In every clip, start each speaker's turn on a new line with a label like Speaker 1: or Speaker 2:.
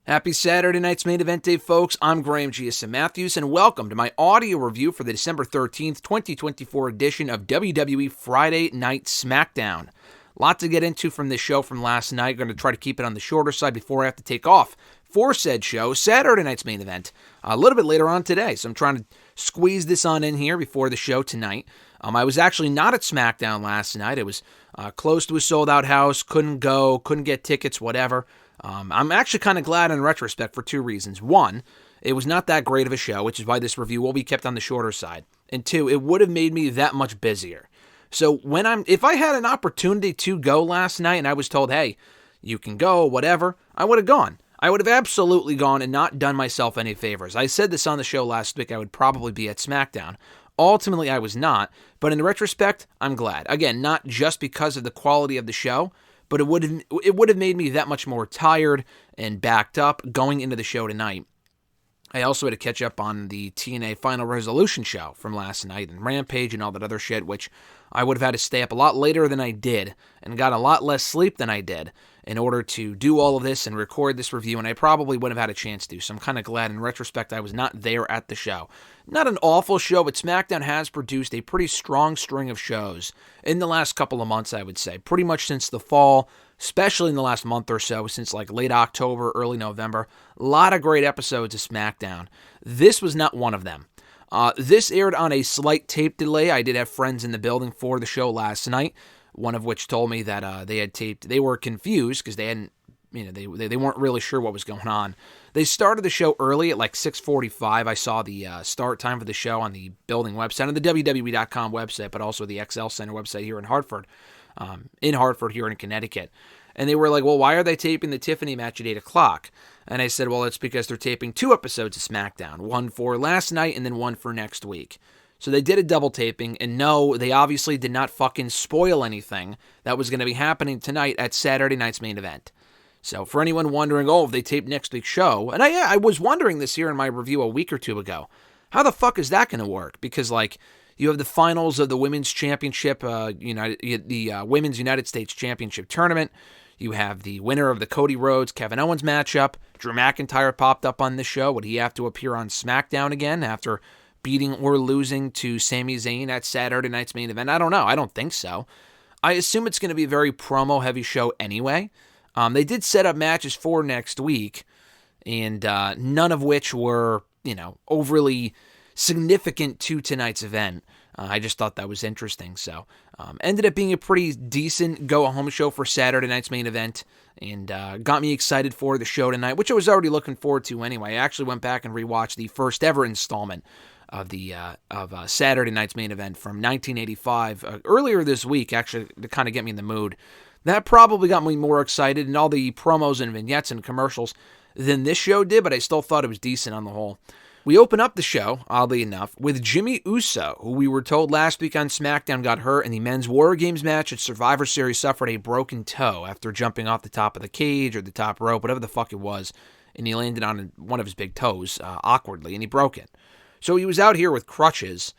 Speaker 1: Happy Saturday night's main event day, folks. I'm Graham G.S. Matthews, and welcome to my audio review for the December 13th, 2024 edition of WWE Friday Night SmackDown. Lot to get into from this show from last night. Going to try to keep it on the shorter side before I have to take off for said show, Saturday night's main event, a little bit later on today. So I'm trying to squeeze this on in here before the show tonight. I was actually not at SmackDown last night. It was close to a sold-out house, couldn't go, couldn't get tickets, whatever. I'm actually kind of glad in retrospect for two reasons. One, it was not that great of a show, which is why this review will be kept on the shorter side. And two, it would have made me that much busier. So if I had an opportunity to go last night and I was told, hey, you can go, whatever, I would have gone. I would have absolutely gone and not done myself any favors. I said this on the show last week, I would probably be at SmackDown. Ultimately, I was not, but in retrospect, I'm glad. Again, not just because of the quality of the show, but it would have made me that much more tired and backed up going into the show tonight. I also had to catch up on the TNA Final Resolution show from last night and Rampage and all that other shit, which I would have had to stay up a lot later than I did and got a lot less sleep than I did in order to do all of this and record this review, and I probably wouldn't have had a chance to, so I'm kind of glad in retrospect I was not there at the show. Not an awful show, but SmackDown has produced a pretty strong string of shows in the last couple of months, I would say, pretty much since the fall, especially in the last month or so, since like late October, early November. A lot of great episodes of SmackDown. This was not one of them. This aired on a slight tape delay. I did have friends in the building for the show last night, one of which told me that they were confused because they hadn't, they weren't really sure what was going on. They started the show early at like 6:45. I saw the start time for the show on the building website, on the WWE.com website, but also the XL Center website here in Hartford here in Connecticut. And they were like, well, why are they taping the Tiffany match at 8 o'clock? And I said, well, it's because they're taping two episodes of SmackDown, one for last night and then one for next week. So they did a double taping, and no, they obviously did not fucking spoil anything that was going to be happening tonight at Saturday night's main event. So for anyone wondering, if they taped next week's show, and I was wondering this here in my review a week or two ago, how the fuck is that going to work? Because, you have the finals of the Women's Championship, Women's United States Championship Tournament. You have the winner of the Cody Rhodes, Kevin Owens matchup. Drew McIntyre popped up on this show. Would he have to appear on SmackDown again after beating or losing to Sami Zayn at Saturday night's main event? I don't know. I don't think so. I assume it's going to be a very promo-heavy show anyway. They did set up matches for next week, and none of which were, overly significant to tonight's event. I just thought that was interesting. So, ended up being a pretty decent go-home show for Saturday night's main event, and got me excited for the show tonight, which I was already looking forward to anyway. I actually went back and rewatched the first ever installment of Saturday night's main event from 1985 earlier this week, actually, to kind of get me in the mood. That probably got me more excited, and all the promos and vignettes and commercials than this show did, but I still thought it was decent on the whole. We open up the show, oddly enough, with Jimmy Uso, who we were told last week on SmackDown got hurt in the men's War Games match at Survivor Series, suffered a broken toe after jumping off the top of the cage or the top rope, whatever the fuck it was, and he landed on one of his big toes awkwardly, and he broke it. So he was out here with crutches,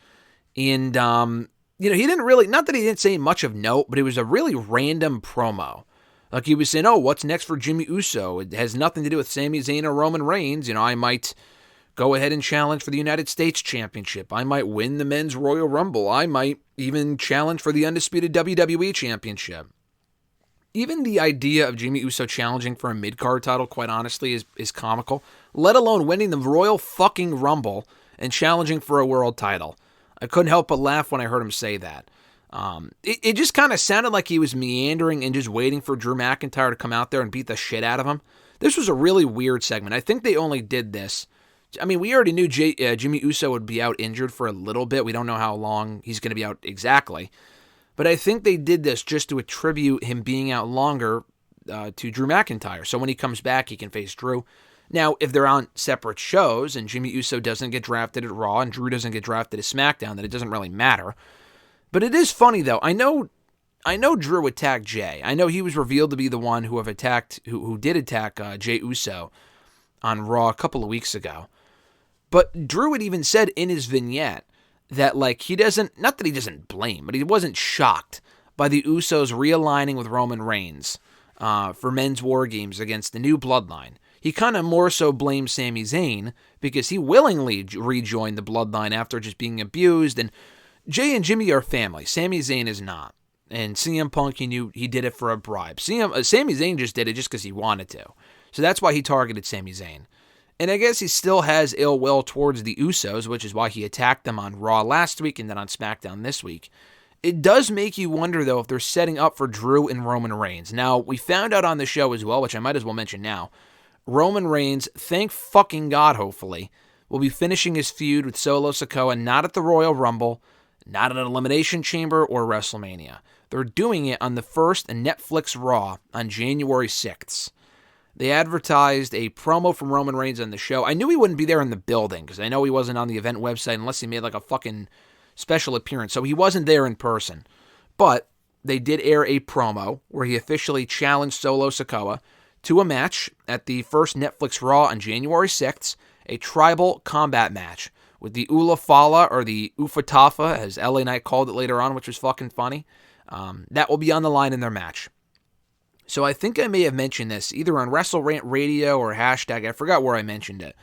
Speaker 1: and he didn't really, not that he didn't say much of note, but it was a really random promo. Like he was saying, what's next for Jimmy Uso? It has nothing to do with Sami Zayn or Roman Reigns. I might go ahead and challenge for the United States Championship. I might win the Men's Royal Rumble. I might even challenge for the undisputed WWE Championship. Even the idea of Jimmy Uso challenging for a mid-card title, quite honestly, is comical, let alone winning the Royal fucking Rumble and challenging for a world title. I couldn't help but laugh when I heard him say that. It just kind of sounded like he was meandering and just waiting for Drew McIntyre to come out there and beat the shit out of him. This was a really weird segment. I think they only did this. I mean, we already knew Jimmy Uso would be out injured for a little bit. We don't know how long he's going to be out exactly. But I think they did this just to attribute him being out longer to Drew McIntyre. So when he comes back, he can face Drew. Now, if they're on separate shows and Jimmy Uso doesn't get drafted at Raw and Drew doesn't get drafted at SmackDown, then it doesn't really matter. But it is funny, though. I know Drew attacked Jay. I know he was revealed to be the one who did attack Jey Uso on Raw a couple of weeks ago. But Drew had even said in his vignette that, he doesn't, not that he doesn't blame, but he wasn't shocked by the Usos realigning with Roman Reigns for men's War Games against the New Bloodline. he kind of more so blames Sami Zayn because he willingly rejoined the bloodline after just being abused. And Jay and Jimmy are family. Sami Zayn is not. And CM Punk, he knew he did it for a bribe. Sami Zayn just did it just because he wanted to. So that's why he targeted Sami Zayn. And I guess he still has ill will towards the Usos, which is why he attacked them on Raw last week and then on SmackDown this week. It does make you wonder, though, if they're setting up for Drew and Roman Reigns. Now, we found out on the show as well, which I might as well mention now, Roman Reigns, thank fucking God, hopefully, will be finishing his feud with Solo Sikoa not at the Royal Rumble, not at an Elimination Chamber or WrestleMania. They're doing it on the first Netflix Raw on January 6th. They advertised a promo from Roman Reigns on the show. I knew he wouldn't be there in the building because I know he wasn't on the event website unless he made like a fucking special appearance. So he wasn't there in person. But they did air a promo where he officially challenged Solo Sikoa to a match at the first Netflix Raw on January 6th, a tribal combat match with the Ula Fala or the Ufatafa, as LA Knight called it later on, which was fucking funny. That will be on the line in their match. So I think I may have mentioned this either on Wrestle Rant Radio or hashtag. I forgot where I mentioned it.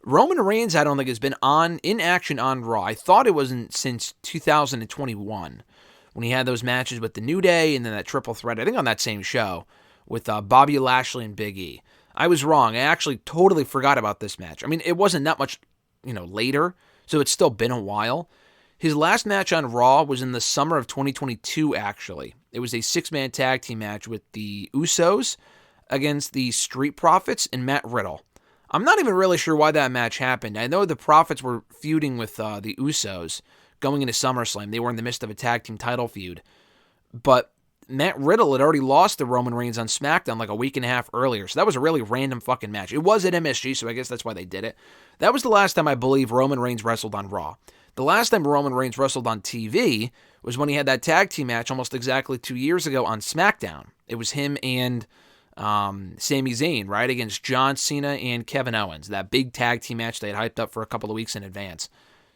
Speaker 1: Roman Reigns, I don't think, has been in action on Raw. I thought it wasn't since 2021 when he had those matches with the New Day and then that triple threat, I think on that same show, with Bobby Lashley and Big E. I was wrong. I actually totally forgot about this match. I mean, it wasn't that much, later, so it's still been a while. His last match on Raw was in the summer of 2022, actually. It was a six-man tag team match with the Usos against the Street Profits and Matt Riddle. I'm not even really sure why that match happened. I know the Profits were feuding with the Usos going into SummerSlam. They were in the midst of a tag team title feud. But Matt Riddle had already lost to Roman Reigns on SmackDown like a week and a half earlier. So that was a really random fucking match. It was at MSG, so I guess that's why they did it. That was the last time I believe Roman Reigns wrestled on Raw. The last time Roman Reigns wrestled on TV was when he had that tag team match almost exactly 2 years ago on SmackDown. It was him and Sami Zayn, right, against John Cena and Kevin Owens, that big tag team match they had hyped up for a couple of weeks in advance.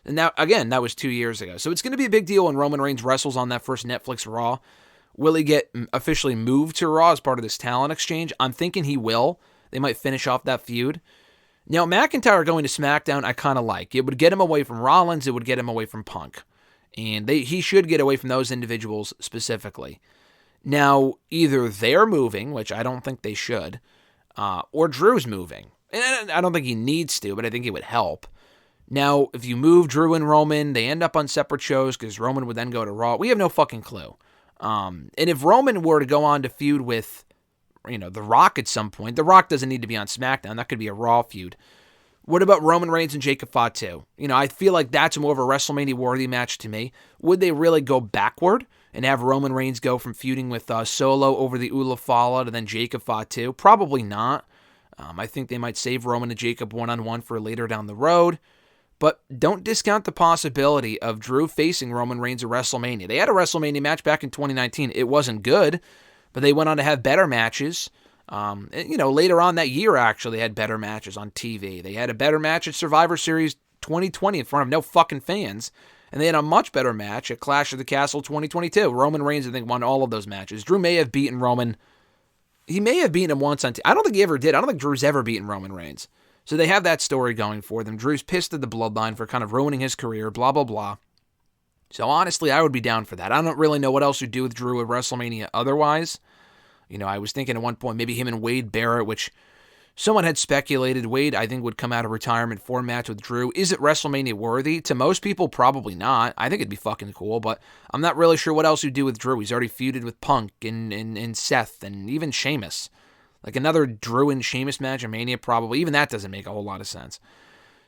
Speaker 1: And now, again, that was 2 years ago. So it's going to be a big deal when Roman Reigns wrestles on that first Netflix Raw. Will he get officially moved to Raw as part of this talent exchange? I'm thinking he will. They might finish off that feud. Now, McIntyre going to SmackDown, I kind of like. It would get him away from Rollins. It would get him away from Punk. And he should get away from those individuals specifically. Now, either they're moving, which I don't think they should, or Drew's moving. And I don't think he needs to, but I think it would help. Now, if you move Drew and Roman, they end up on separate shows because Roman would then go to Raw. We have no fucking clue. And if Roman were to go on to feud with, The Rock at some point, The Rock doesn't need to be on SmackDown. That could be a Raw feud. What about Roman Reigns and Jacob Fatu? I feel like that's more of a WrestleMania-worthy match to me. Would they really go backward and have Roman Reigns go from feuding with Solo over the Ula Fala to then Jacob Fatu? Probably not. I think they might save Roman and Jacob one-on-one for later down the road. But don't discount the possibility of Drew facing Roman Reigns at WrestleMania. They had a WrestleMania match back in 2019. It wasn't good, but they went on to have better matches. Later on that year, actually, they had better matches on TV. They had a better match at Survivor Series 2020 in front of no fucking fans. And they had a much better match at Clash of the Castle 2022. Roman Reigns, I think, won all of those matches. Drew may have beaten Roman. He may have beaten him once on TV. I don't think he ever did. I don't think Drew's ever beaten Roman Reigns. So they have that story going for them. Drew's pissed at the Bloodline for kind of ruining his career, blah, blah, blah. So honestly, I would be down for that. I don't really know what else you'd do with Drew at WrestleMania otherwise. I was thinking at one point maybe him and Wade Barrett, which someone had speculated Wade, I think, would come out of retirement for a match with Drew. Is it WrestleMania worthy? To most people, probably not. I think it'd be fucking cool, but I'm not really sure what else you'd do with Drew. He's already feuded with Punk and Seth and even Sheamus. Like another Drew and Sheamus match at Mania, probably. Even that doesn't make a whole lot of sense.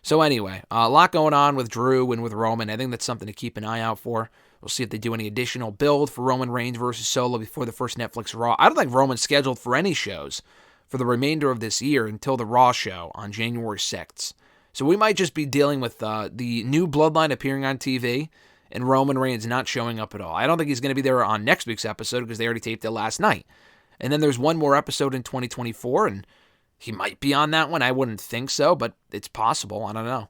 Speaker 1: So anyway, a lot going on with Drew and with Roman. I think that's something to keep an eye out for. We'll see if they do any additional build for Roman Reigns versus Solo before the first Netflix Raw. I don't think Roman's scheduled for any shows for the remainder of this year until the Raw show on January 6th. So we might just be dealing with the new Bloodline appearing on TV and Roman Reigns not showing up at all. I don't think he's going to be there on next week's episode because they already taped it last night. And then there's one more episode in 2024, and he might be on that one. I wouldn't think so, but it's possible. I don't know.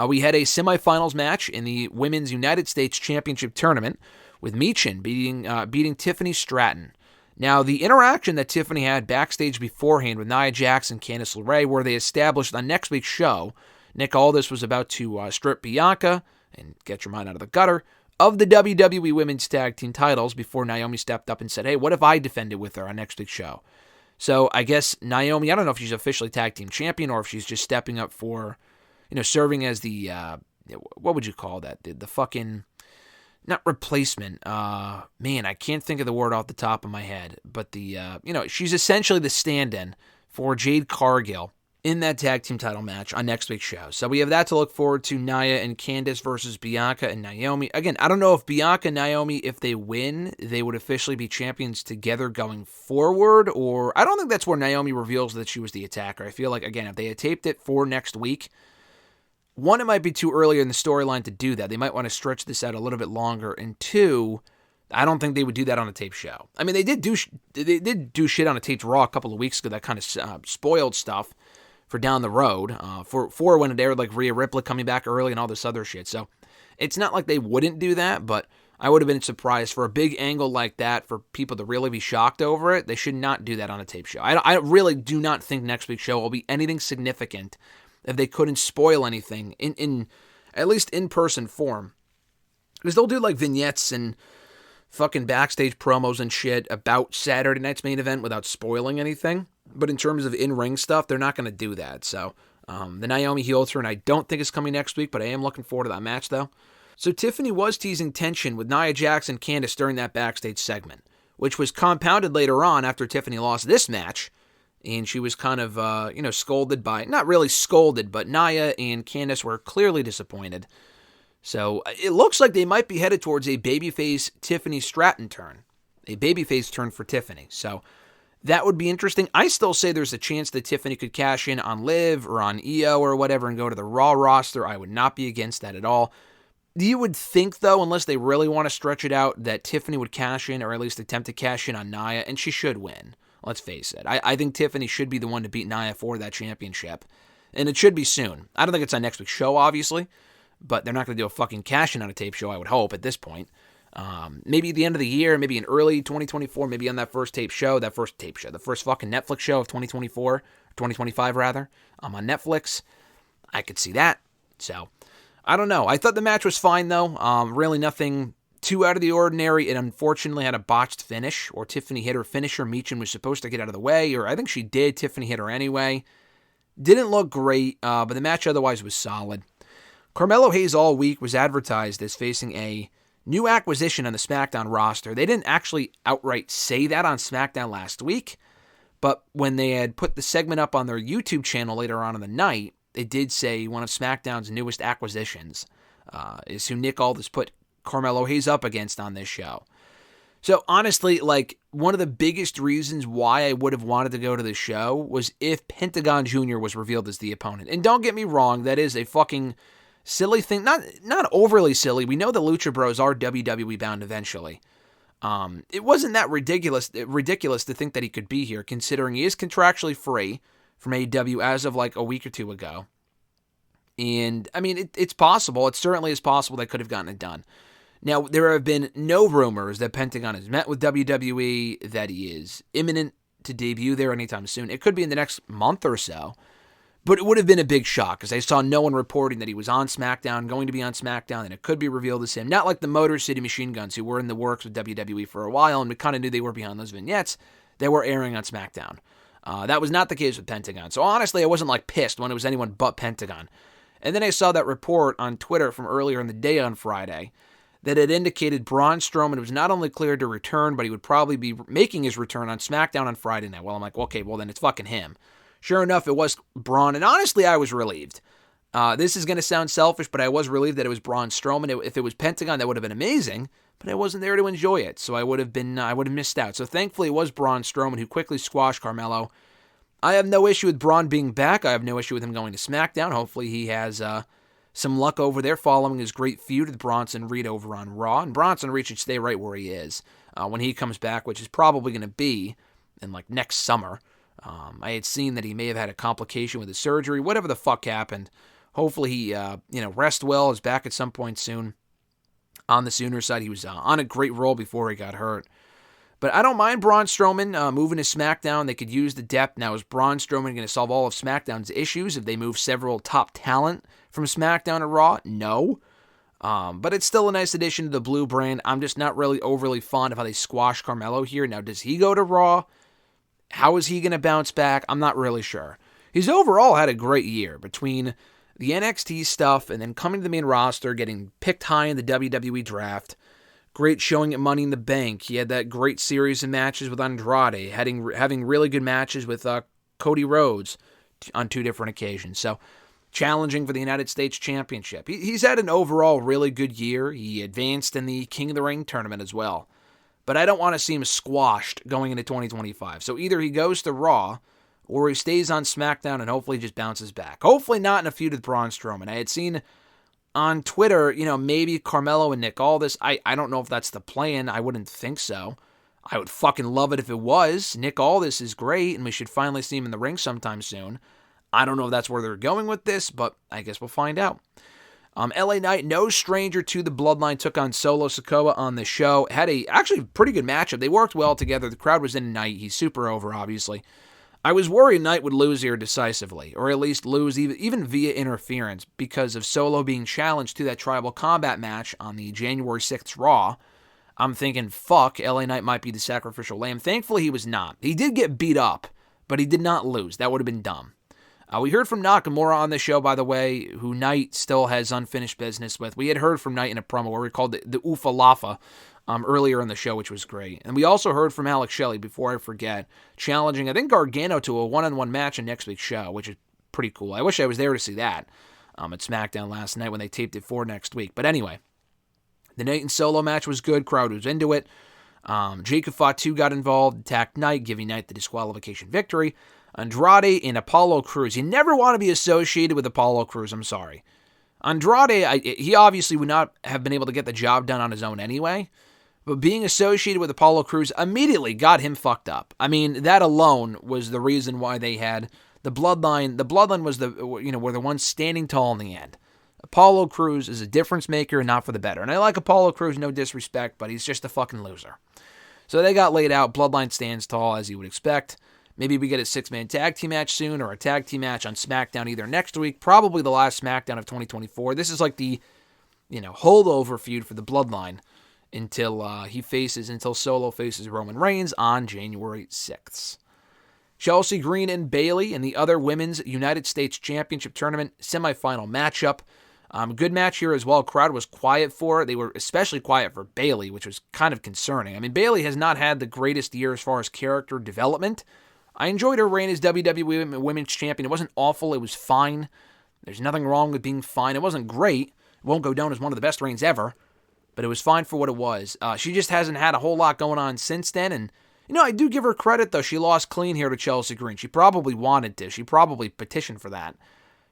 Speaker 1: We had a semifinals match in the Women's United States Championship Tournament with Michin beating Tiffany Stratton. Now, the interaction that Tiffany had backstage beforehand with Nia Jax and Candice LeRae, where they established on next week's show, Nick Aldis was about to strip Bianca, and get your mind out of the gutter, of the WWE Women's Tag Team titles before Naomi stepped up and said, hey, what if I defended with her on next week's show? So I guess Naomi, I don't know if she's officially tag team champion or if she's just stepping up for, serving as the, what would you call that? The fucking, not replacement. Man, I can't think of the word off the top of my head. But she's essentially the stand-in for Jade Cargill in that tag team title match on next week's show. So we have that to look forward to, Nia and Candice versus Bianca and Naomi. Again, I don't know if Bianca and Naomi, if they win, they would officially be champions together going forward, or I don't think that's where Naomi reveals that she was the attacker. I feel like, again, if they had taped it for next week, one, it might be too early in the storyline to do that. They might want to stretch this out a little bit longer, and two, I don't think they would do that on a taped show. I mean, they did do shit on a taped Raw a couple of weeks ago that kind of spoiled stuff for down the road, for when it aired, like Rhea Ripley coming back early and all this other shit. So it's not like they wouldn't do that, but I would have been surprised for a big angle like that for people to really be shocked over it. They should not do that on a tape show. I really do not think next week's show will be anything significant if they couldn't spoil anything in at least in-person form. Because they'll do like vignettes and fucking backstage promos and shit about Saturday night's main event without spoiling anything. But in terms of in-ring stuff, they're not going to do that. So the Naomi heel turn I don't think is coming next week, but I am looking forward to that match, though. So Tiffany was teasing tension with Nia Jax and Candice during that backstage segment, which was compounded later on after Tiffany lost this match. And she was kind of, scolded by, not really scolded, but Nia and Candice were clearly disappointed. So it looks like they might be headed towards a babyface Tiffany Stratton turn. A babyface turn for Tiffany. So that would be interesting. I still say there's a chance that Tiffany could cash in on Liv or on EO or whatever and go to the Raw roster. I would not be against that at all. You would think, though, unless they really want to stretch it out, that Tiffany would cash in or at least attempt to cash in on Nia, and she should win. Let's face it. I think Tiffany should be the one to beat Nia for that championship. And it should be soon. I don't think it's on next week's show, obviously. But they're not going to do a fucking cash-in on a tape show, I would hope, at this point. Maybe at the end of the year, maybe in early 2024, maybe on that first show, the first fucking Netflix show of 2024, 2025 rather, on Netflix. I could see that. So, I don't know. I thought the match was fine, though. Really nothing too out of the ordinary. It unfortunately had a botched finish, or Tiffany hit her finisher. Michin was supposed to get out of the way, or I think she did. Tiffany hit her anyway. Didn't look great, but the match otherwise was solid. Carmelo Hayes all week was advertised as facing a new acquisition on the SmackDown roster. They didn't actually outright say that on SmackDown last week, but when they had put the segment up on their YouTube channel later on in the night, they did say one of SmackDown's newest acquisitions is who Nick Aldis put Carmelo Hayes up against on this show. So honestly, like, one of the biggest reasons why I would have wanted to go to the show was if Pentagon Jr. was revealed as the opponent. And don't get me wrong, that is a fucking silly thing. Not overly silly. We know the Lucha Bros are WWE bound eventually. It wasn't that ridiculous to think that he could be here, considering he is contractually free from AEW as of like a week or two ago. And, I mean, it's possible. It certainly is possible they could have gotten it done. Now, there have been no rumors that Pentagon has met with WWE, that he is imminent to debut there anytime soon. It could be in the next month or so. But it would have been a big shock, because I saw no one reporting that he was on SmackDown, going to be on SmackDown, and it could be revealed as him. Not like the Motor City Machine Guns, who were in the works with WWE for a while, and we kind of knew they were behind those vignettes. They were airing on SmackDown. That was not the case with Pentagon. So honestly, I wasn't like pissed when it was anyone but Pentagon. And then I saw that report on Twitter from earlier in the day on Friday that it indicated Braun Strowman was not only cleared to return, but he would probably be making his return on SmackDown on Friday night. Well, I'm like, okay, well then it's fucking him. Sure enough, it was Braun, and honestly, I was relieved. This is going to sound selfish, but I was relieved that it was Braun Strowman. If it was Pentagon, that would have been amazing, but I wasn't there to enjoy it, so I would have missed out. So thankfully, it was Braun Strowman who quickly squashed Carmelo. I have no issue with Braun being back. I have no issue with him going to SmackDown. Hopefully, he has some luck over there following his great feud with Bronson Reed over on Raw, and Bronson Reed should stay right where he is when he comes back, which is probably going to be in like next summer. I had seen that he may have had a complication with his surgery, whatever the fuck happened. Hopefully he, rest well, is back at some point soon. On the sooner side, he was on a great roll before he got hurt. But I don't mind Braun Strowman moving to SmackDown. They could use the depth. Now, is Braun Strowman going to solve all of SmackDown's issues if they move several top talent from SmackDown to Raw? No. But it's still a nice addition to the blue brand. I'm just not really overly fond of how they squash Carmelo here. Now, does he go to Raw? How is he going to bounce back? I'm not really sure. He's overall had a great year between the NXT stuff and then coming to the main roster, getting picked high in the WWE draft. Great showing at Money in the Bank. He had that great series of matches with Andrade, having really good matches with Cody Rhodes on 2 different occasions. So, challenging for the United States Championship. He's had an overall really good year. He advanced in the King of the Ring tournament as well. But I don't want to see him squashed going into 2025. So either he goes to Raw, or he stays on SmackDown and hopefully just bounces back. Hopefully not in a feud with Braun Strowman. I had seen on Twitter, maybe Carmelo and Nick Aldis. I don't know if that's the plan. I wouldn't think so. I would fucking love it if it was. Nick Aldis is great, and we should finally see him in the ring sometime soon. I don't know if that's where they're going with this, but I guess we'll find out. LA Knight, no stranger to the Bloodline, took on Solo Sikoa on the show. Had a actually pretty good matchup. They worked well together. The crowd was in Knight. He's super over, obviously. I was worried Knight would lose here decisively, or at least lose even via interference, because of Solo being challenged to that tribal combat match on the January 6th Raw. I'm thinking, fuck, LA Knight might be the sacrificial lamb. Thankfully, he was not. He did get beat up, but he did not lose. That would have been dumb. We heard from Nakamura on the show, by the way, who Knight still has unfinished business with. We had heard from Knight in a promo where we called it the Ufa Lafa earlier in the show, which was great. And we also heard from Alex Shelley, before I forget, challenging, I think, Gargano to a one-on-one match in next week's show, which is pretty cool. I wish I was there to see that at SmackDown last night when they taped it for next week. But anyway, the Knight and Solo match was good. Crowd was into it. Jacob Fatu got involved, attacked Knight, giving Knight the disqualification victory. Andrade and Apollo Crews. You never want to be associated with Apollo Crews, I'm sorry. Andrade, he obviously would not have been able to get the job done on his own anyway, but being associated with Apollo Crews immediately got him fucked up. I mean, that alone was the reason why they had the Bloodline. The Bloodline was were the ones standing tall in the end. Apollo Crews is a difference maker and not for the better. And I like Apollo Crews, no disrespect, but he's just a fucking loser. So they got laid out. Bloodline stands tall, as you would expect. Maybe we get a 6-man tag team match soon, or a tag team match on SmackDown either next week, probably the last SmackDown of 2024. This is like the, holdover feud for the Bloodline until Solo faces Roman Reigns on January 6th. Chelsea Green and Bayley in the other Women's United States Championship Tournament semifinal matchup. Good match here as well. Crowd was quiet for it. They were especially quiet for Bayley, which was kind of concerning. I mean, Bayley has not had the greatest year as far as character development. I enjoyed her reign as WWE Women's Champion. It wasn't awful. It was fine. There's nothing wrong with being fine. It wasn't great. It won't go down as one of the best reigns ever, but it was fine for what it was. She just hasn't had a whole lot going on since then, and I do give her credit, though. She lost clean here to Chelsea Green. She probably wanted to. She probably petitioned for that.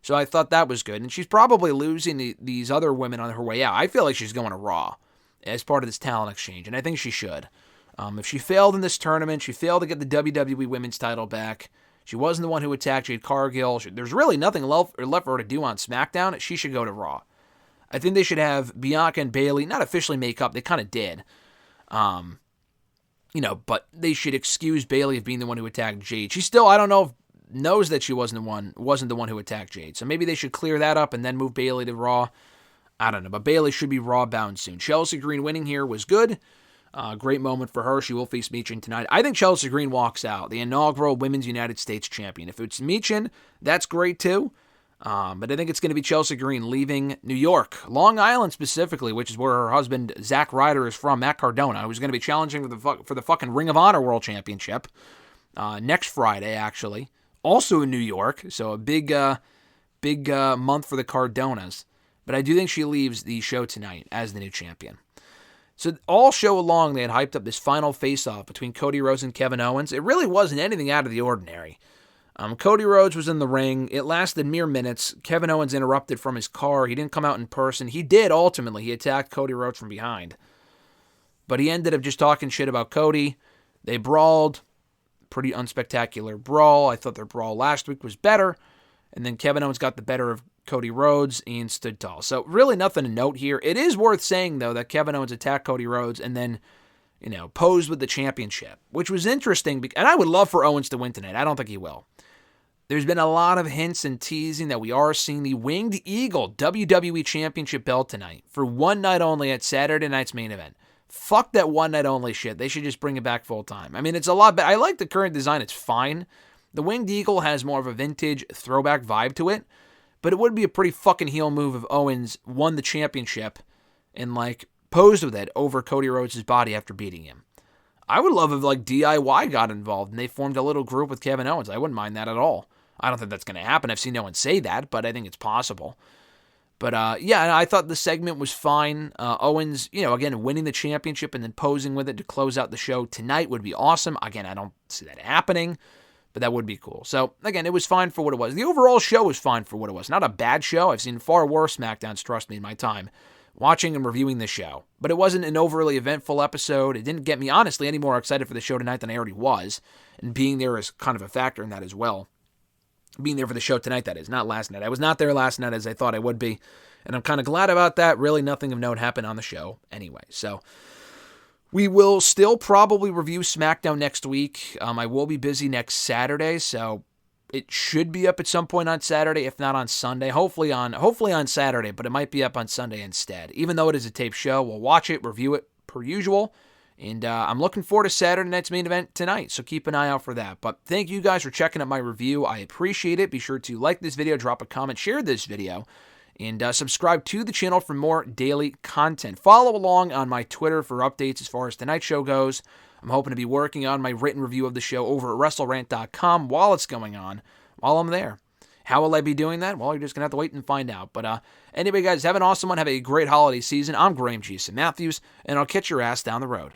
Speaker 1: So I thought that was good. And she's probably losing these other women on her way out. I feel like she's going to Raw as part of this talent exchange, and I think she should. If she failed in this tournament, she failed to get the WWE Women's title back. She wasn't the one who attacked Jade Cargill. There's really nothing left for her to do on SmackDown. She should go to Raw. I think they should have Bianca and Bayley not officially make up. They kind of did. But they should excuse Bayley of being the one who attacked Jade. She still, I don't know, knows that she wasn't the one who attacked Jade. So maybe they should clear that up and then move Bayley to Raw. I don't know, but Bayley should be Raw bound soon. Chelsea Green winning here was good. Great moment for her. She will face Michin tonight. I think Chelsea Green walks out, the inaugural Women's United States Champion. If it's Michin, that's great too. But I think it's going to be Chelsea Green leaving New York, Long Island specifically, which is where her husband, Zack Ryder, is from, Matt Cardona, who's going to be challenging for the fucking Ring of Honor World Championship next Friday, actually. Also in New York, so a big month for the Cardonas. But I do think she leaves the show tonight as the new champion. So all show along, they had hyped up this final face-off between Cody Rhodes and Kevin Owens. It really wasn't anything out of the ordinary. Cody Rhodes was in the ring. It lasted mere minutes. Kevin Owens interrupted from his car. He didn't come out in person. He did, ultimately. He attacked Cody Rhodes from behind. But he ended up just talking shit about Cody. They brawled. Pretty unspectacular brawl. I thought their brawl last week was better. And then Kevin Owens got the better of Cody Rhodes and stood tall. So really nothing to note here. It is worth saying, though, that Kevin Owens attacked Cody Rhodes and then posed with the championship, which was interesting. And I would love for Owens to win tonight. I don't think he will. There's been a lot of hints and teasing that we are seeing the Winged Eagle WWE Championship belt tonight for one night only at Saturday night's main event. Fuck that one night only shit. They should just bring it back full time. I mean, it's a lot better. I like the current design. It's fine. The Winged Eagle has more of a vintage throwback vibe to it, but it would be a pretty fucking heel move if Owens won the championship and posed with it over Cody Rhodes' body after beating him. I would love if DIY got involved and they formed a little group with Kevin Owens. I wouldn't mind that at all. I don't think that's going to happen. I've seen no one say that, but I think it's possible. But I thought the segment was fine. Owens, again, winning the championship and then posing with it to close out the show tonight would be awesome. Again, I don't see that happening, but that would be cool. So, again, it was fine for what it was. The overall show was fine for what it was. Not a bad show. I've seen far worse SmackDowns, trust me, in my time watching and reviewing the show. But it wasn't an overly eventful episode. It didn't get me, honestly, any more excited for the show tonight than I already was. And being there is kind of a factor in that as well. Being there for the show tonight, that is, not last night. I was not there last night as I thought I would be, and I'm kind of glad about that. Really, nothing of note happened on the show anyway. So, we will still probably review SmackDown next week. I will be busy next Saturday, so it should be up at some point on Saturday, if not on Sunday. Hopefully on Saturday, but it might be up on Sunday instead. Even though it is a tape show, we'll watch it, review it per usual. And I'm looking forward to Saturday night's main event tonight, so keep an eye out for that. But thank you guys for checking out my review. I appreciate it. Be sure to like this video, drop a comment, share this video, and subscribe to the channel for more daily content. Follow along on my Twitter for updates as far as tonight's show goes. I'm hoping to be working on my written review of the show over at WrestleRant.com while it's going on, while I'm there. How will I be doing that? Well, you're just going to have to wait and find out. But anyway, guys, have an awesome one. Have a great holiday season. I'm Graham G. Matthews, and I'll catch your ass down the road.